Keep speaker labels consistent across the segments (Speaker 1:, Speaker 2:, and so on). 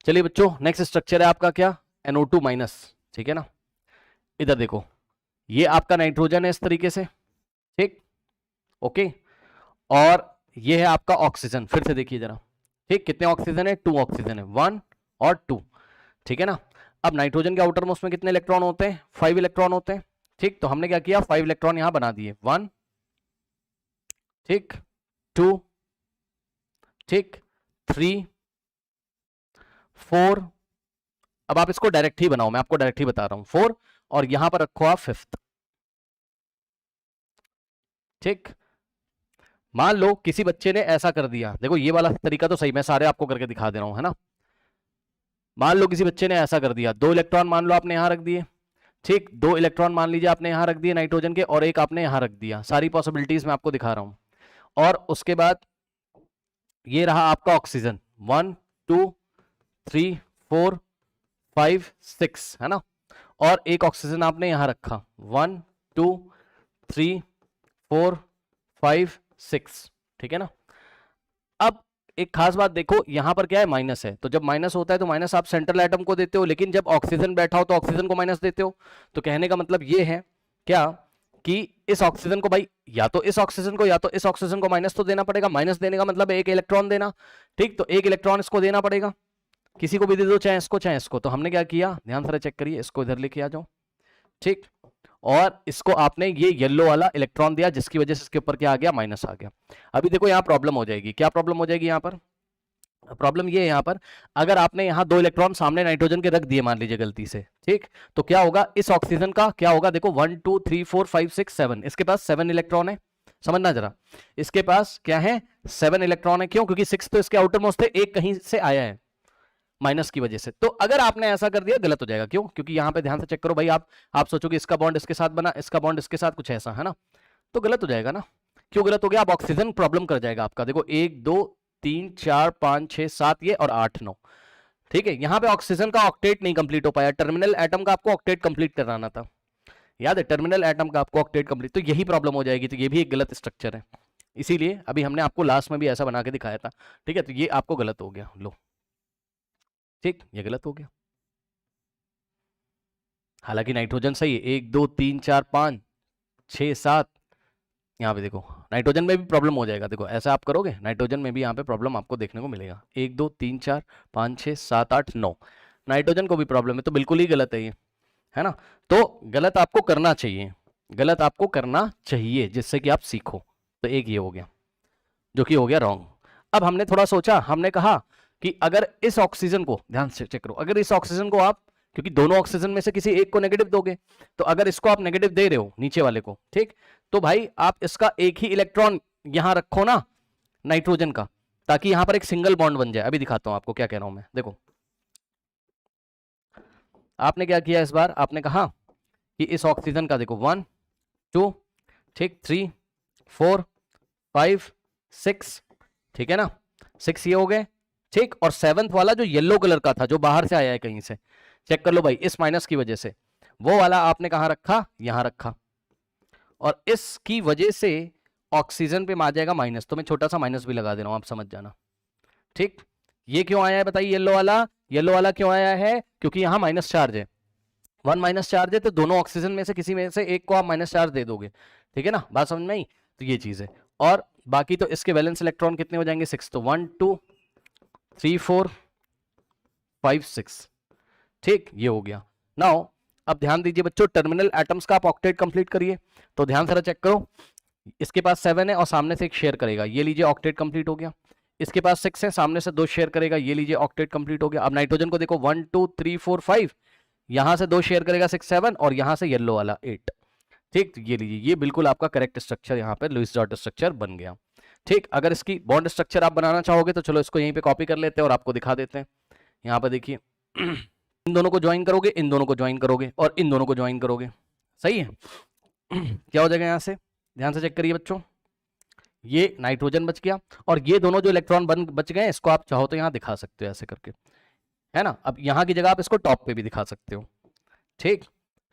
Speaker 1: चलिए बच्चों, next structure है आपका क्या, NO2 माइनस। ठीक है ना, इधर देखो, ये आपका नाइट्रोजन है इस तरीके से, ठीक, ओके, और ये है आपका ऑक्सीजन। फिर से देखिए जरा, ठीक, कितने ऑक्सीजन है, 2 ऑक्सीजन है, 1 और 2। ठीक है ना। अब नाइट्रोजन के आउटर मोस्ट में कितने इलेक्ट्रॉन होते हैं, 5 इलेक्ट्रॉन होते हैं। ठीक, तो हमने क्या किया, 5 इलेक्ट्रॉन यहां बना दिए, 1, ठीक, 2, ठीक, 3, 4। अब आप इसको डायरेक्ट ही बनाओ, मैं आपको डायरेक्ट ही बता रहा हूं, 4, और यहां पर रखो आप 5th। ठीक, मान लो किसी बच्चे ने ऐसा कर दिया, देखो ये वाला तरीका तो सही, मैं सारे आपको करके दिखा दे रहा हूं, है ना। मान लो किसी बच्चे ने ऐसा कर दिया, 2 इलेक्ट्रॉन मान लो आपने यहां रख दिए, ठीक, 2 इलेक्ट्रॉन मान लीजिए आपने यहां रख दिए नाइट्रोजन के, और एक आपने यहां रख दिया, सारी पॉसिबिलिटीज मैं आपको दिखा रहा हूं। और उसके बाद ये रहा आपका ऑक्सीजन, 1, 2, 3, 4, 5, 6, है ना। और एक ऑक्सीजन आपने यहां रखा, 1, 2, 3, 4, 5, 6। ठीक है ना। अब एक खास बात देखो, यहां पर क्या है, माइनस है, तो जब माइनस होता है तो माइनस आप सेंट्रल एटम को देते हो, लेकिन जब ऑक्सीजन बैठा हो तो ऑक्सीजन को माइनस देते हो। तो कहने का मतलब ये है क्या, कि इस ऑक्सीजन को भाई, या तो इस ऑक्सीजन को या तो इस ऑक्सीजन को माइनस तो देना पड़ेगा। माइनस देने का मतलब एक इलेक्ट्रॉन देना, ठीक, तो एक इलेक्ट्रॉन इसको देना पड़ेगा, किसी को भी दे दो, चाहे इसको चाहे इसको। तो हमने क्या किया, ध्यान से चेक करिए, इसको इधर लेके आ जाओ, ठीक, और इसको आपने ये येलो वाला इलेक्ट्रॉन दिया, जिसकी वजह से इसके ऊपर क्या आ गया, माइनस आ गया। अभी देखो यहां प्रॉब्लम हो जाएगी, क्या प्रॉब्लम हो जाएगी यहां पर, प्रॉब्लम ये है यहां पर, अगर आपने यहां 2 इलेक्ट्रॉन सामने नाइट्रोजन के रख दिए मान लीजिए गलती से, ठीक, तो क्या होगा, इस ऑक्सीजन का क्या होगा, देखो 1, 2, 3, 4, 5, 6, 7, इसके पास 7 इलेक्ट्रॉन है। समझना जरा, इसके पास क्या है, 7 इलेक्ट्रॉन है। क्यों, क्योंकि 6 तो इसके आउटर मोस्ट है, एक कहीं से आया है माइनस की वजह से। तो अगर आपने ऐसा कर दिया गलत हो जाएगा। क्यों, क्योंकि यहां पे ध्यान से चेक करो भाई, आप सोचोगे इसका बॉन्ड इसके साथ बना, इसका बॉन्ड इसके साथ, कुछ ऐसा, है ना, तो गलत हो जाएगा ना। क्यों गलत हो गया, आप ऑक्सीजन प्रॉब्लम कर जाएगा आपका। देखो 1, 2, 3, 4, 5, 6, 7 ये, और 8, 9। ठीक है, यहां पे ऑक्सीजन का ऑक्टेट नहीं कंप्लीट हो पाया, टर्मिनल एटम का आपको ऑक्टेट कंप्लीट कराना था, याद है, टर्मिनल एटम का आपको ऑक्टेट कंप्लीट, तो यही प्रॉब्लम हो जाएगी। तो ये भी एक गलत स्ट्रक्चर है, इसीलिए अभी हमने आपको लास्ट में भी ऐसा बना के दिखाया था। ठीक है, तो ये आपको गलत हो गया, लो, ठीक, ये गलत हो गया। हालांकि नाइट्रोजन सही है, 1, 2, 3, 4, 5, 6, 7। यहाँ पे देखो नाइट्रोजन में भी प्रॉब्लम हो जाएगा, देखो ऐसा आप करोगे, नाइट्रोजन में भी यहाँ पे प्रॉब्लम आपको देखने को मिलेगा, 1, 2, 3, 4, 5, 6, 7, 8, 9, नाइट्रोजन को भी प्रॉब्लम है, तो बिल्कुल ही गलत है ये, है ना। तो गलत आपको करना चाहिए, गलत आपको करना चाहिए, जिससे कि आप सीखो। तो एक ये हो गया, जो कि हो गया रॉन्ग। अब हमने थोड़ा सोचा, हमने कहा कि अगर इस ऑक्सीजन को, ध्यान से चेक करो, अगर इस ऑक्सीजन को आप, क्योंकि दोनों ऑक्सीजन में से किसी एक को नेगेटिव दोगे, तो अगर इसको आप नेगेटिव दे रहे हो नीचे वाले को, ठीक, तो भाई आप इसका एक ही इलेक्ट्रॉन यहां रखो ना नाइट्रोजन का, ताकि यहां पर एक सिंगल बॉन्ड बन जाए। अभी दिखाता हूं आपको क्या कह रहा हूं मैं, देखो आपने क्या किया इस बार, आपने कहा कि इस ऑक्सीजन का देखो 1, 2, ठीक, 3, 4, 5, 6, ठीक है ना, 6 ये हो गए, ठीक, और 7th वाला जो येलो कलर का था, जो बाहर से आया है कहीं से, चेक कर लो भाई, इस माइनस की वजह से, वो वाला आपने कहां रखा, यहां रखा, और इसकी वजह से ऑक्सीजन पे आ जाएगा माइनस। तो मैं छोटा सा माइनस भी लगा दे रहा हूं, आप समझ जाना, ठीक। ये क्यों आया है बताइए, येलो वाला, येलो वाला क्यों आया है, क्योंकि यहां माइनस चार्ज है, 1 माइनस चार्ज है, तो दोनों ऑक्सीजन में से किसी में से एक को आप माइनस चार्ज दे दोगे। ठीक है ना, बात समझ में आई। तो ये चीज है, और बाकी तो इसके वैलेंस इलेक्ट्रॉन कितने हो जाएंगे, 6, तो 1, 2, 3, 4, 5, 6, ठीक, ये हो गया। नाउ अब ध्यान दीजिए बच्चों, टर्मिनल एटम्स का आप ऑक्टेट कंप्लीट करिए। तो ध्यान से चेक करो, इसके पास 7 है और सामने से एक शेयर करेगा, ये लीजिए ऑक्टेट कंप्लीट हो गया। इसके पास 6 है, सामने से 2 शेयर करेगा, ये लीजिए ऑक्टेट कंप्लीट हो गया। अब नाइट्रोजन को देखो, 1, 2, 3, 4, 5, यहां से 2 शेयर करेगा 6, 7, और यहां से येलो वाला 8, ठीक, तो ये लीजिए, ये बिल्कुल आपका करेक्ट स्ट्रक्चर यहाँ पे लुईस डॉट स्ट्रक्चर बन गया। ठीक, अगर इसकी बॉन्ड स्ट्रक्चर आप बनाना चाहोगे तो चलो इसको यहीं पे कॉपी कर लेते हैं और आपको दिखा देते हैं। यहाँ पे देखिए, इन दोनों को ज्वाइन करोगे, इन दोनों को ज्वाइन करोगे, और इन दोनों को ज्वाइन करोगे, सही है। क्या हो जाएगा यहाँ से, ध्यान से चेक करिए बच्चों, ये नाइट्रोजन बच गया, और ये दोनों जो इलेक्ट्रॉन बच गए, इसको आप चाहो तो यहाँ दिखा सकते हो ऐसे करके, है ना। अब यहाँ की जगह आप इसको टॉप पे भी दिखा सकते हो, ठीक।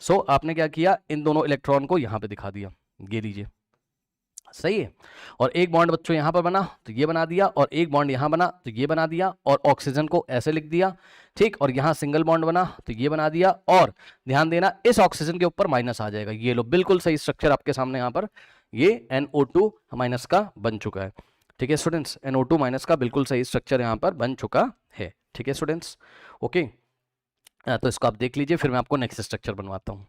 Speaker 1: सो आपने क्या किया, इन दोनों इलेक्ट्रॉन को यहाँ पे दिखा दिया, ये लीजिए, सही है। और एक बॉन्ड बच्चों यहाँ पर बना तो ये बना दिया, और एक बॉन्ड यहाँ बना तो ये बना दिया, और ऑक्सीजन को ऐसे लिख दिया, ठीक। और यहाँ सिंगल बॉन्ड बना तो ये बना दिया, और ध्यान देना इस ऑक्सीजन के ऊपर माइनस आ जाएगा। ये लो, बिल्कुल सही स्ट्रक्चर आपके सामने यहाँ पर ये NO2 माइनस का बन चुका है। ठीक है स्टूडेंट्स, NO2 माइनस का बिल्कुल सही स्ट्रक्चर यहाँ पर बन चुका है। ठीक है स्टूडेंट्स, ओके। तो इसको आप देख लीजिए, फिर मैं आपको नेक्स्ट स्ट्रक्चर बनवाता हूँ।